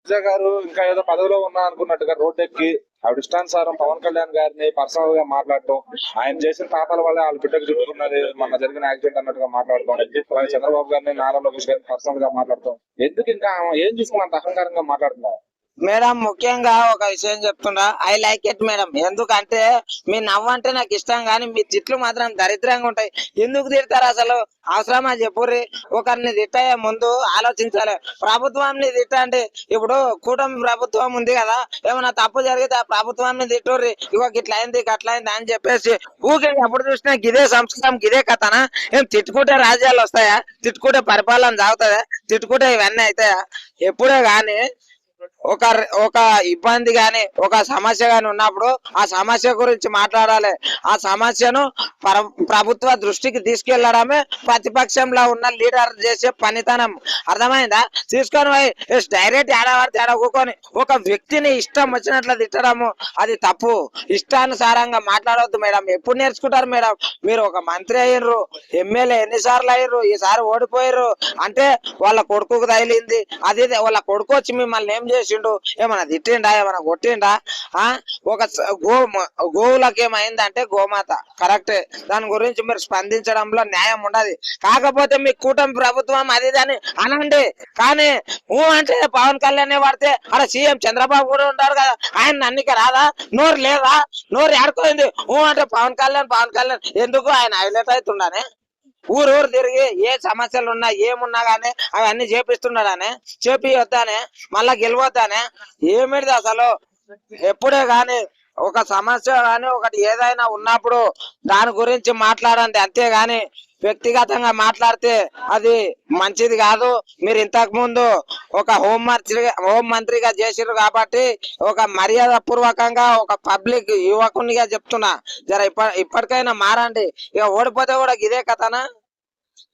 విజయ్ గారు ఇంకా ఏదో పదవిలో ఉన్నా అనుకున్నట్టుగా రోడ్డెక్కి ఆవిడ ఇష్టానుసారం పవన్ కళ్యాణ్ గారిని పర్సనల్ గా మాట్లాడటం, ఆయన చేసిన పాపాల వల్ల వాళ్ళ బిడ్డకు చుట్టుకున్నది మొన్న జరిగిన యాక్సిడెంట్ అన్నట్టుగా మాట్లాడటం, అలాగే చంద్రబాబు గారిని నారా లోకేష్ గారిని పర్సనల్ గా మాట్లాడటం, ఎందుకు ఇంకా ఏం చూసుకుని అంత అహంకారంగా మాట్లాడుతున్నారు? మేడం ముఖ్యంగా ఒక విషయం చెప్తున్నా, ఐ లైక్ ఇట్ మేడం. ఎందుకంటే మీ నవ్వు అంటే నాకు ఇష్టం, కానీ మీ తిట్లు మాత్రం దరిద్రంగా ఉంటాయి. ఎందుకు తిడతారు అసలు? అవసరమా చెప్పుర్రి? ఒకరిని తిట్టయే ముందు ఆలోచించాలి. ప్రభుత్వాన్ని తిట్టండి. ఇప్పుడు కూటమి ప్రభుత్వం ఉంది కదా, ఏమైనా తప్పు జరిగితే ఆ ప్రభుత్వాన్ని తిట్టుర్రి. ఇగో గిట్లయింది గట్లయింది అని చెప్పేసి ఊకే ఎప్పుడు చూసినా గిదే సంస్కారం గిదే కథనా? ఏం తిట్టుకుంటే రాజ్యాలు వస్తాయా? తిట్టుకుంటే పరిపాలన సాగుతుందా? తిట్టుకుంటే ఇవన్నీ అవుతాయా? ఎప్పుడే గాని ఒక ఒక ఇబ్బంది గాని ఒక సమస్య గాని ఉన్నప్పుడు ఆ సమస్య గురించి మాట్లాడాలి. ఆ సమస్యను ప్రభుత్వ దృష్టికి తీసుకెళ్లడమే ప్రతిపక్షంలో ఉన్న లీడర్ చేసే పనితనం. అర్థమైందా? తీసుకొని పోయి డైరెక్ట్ ఏడవాడితే ఏడ కూకొని ఒక వ్యక్తిని ఇష్టం వచ్చినట్లు తిట్టడము అది తప్పు. ఇష్టానుసారంగా మాట్లాడవద్దు మేడం. ఎప్పుడు నేర్చుకుంటారు మేడం? మీరు ఒక మంత్రి అయ్యారు, ఎమ్మెల్యే ఎన్నిసార్లు అయ్యారు, ఈసారి ఓడిపోయారు అంటే వాళ్ళ కొడుకుకు తగిలింది. అది వాళ్ళ కొడుకు వచ్చి మిమ్మల్ని ఏం చేసిండు? ఏమన్నా తిట్టిండా? ఏమన్నా కొట్టిండా? ఒక గోవులకు ఏమైందంటే గోమాత కరెక్టే, దాని గురించి మీరు స్పందించడంలో న్యాయం ఉండదు. కాకపోతే మీ కూటమి ప్రభుత్వం అది అని అనండి, కానీ అంటే పవన్ కళ్యాణ్ పడితే అక్కడ సీఎం చంద్రబాబు కూడా ఉంటారు కదా, ఆయన నన్నిక రాదా? నోరు లేదా? నోరు ఆడుకోయింది అంటే పవన్ కళ్యాణ్ ఎందుకు ఆయన హైలైట్ అవుతుండనే? ఊరు తిరిగి ఏ సమస్యలు ఉన్నా ఏమున్నా గానీ అవన్నీ చేపిస్తున్నాడనే, చేపియొద్దానే, మళ్ళా గెలవద్దానే? ఏమిటిది అసలు? ఎప్పుడే గాని ఒక సమస్య గాని ఒకటి ఏదైనా ఉన్నప్పుడు దాని గురించి మాట్లాడండి, అంతేగాని వ్యక్తిగతంగా మాట్లాడితే అది మంచిది కాదు. మీరు ఇంతకు ముందు ఒక హోం మంత్రిగా చేసిరు కాబట్టి ఒక మర్యాద పూర్వకంగా ఒక పబ్లిక్ యువకునిగా చెప్తున్నా, జర ఇప్పటికైనా మారండి. ఇక ఓడిపోతే కూడా ఇదే కథనా?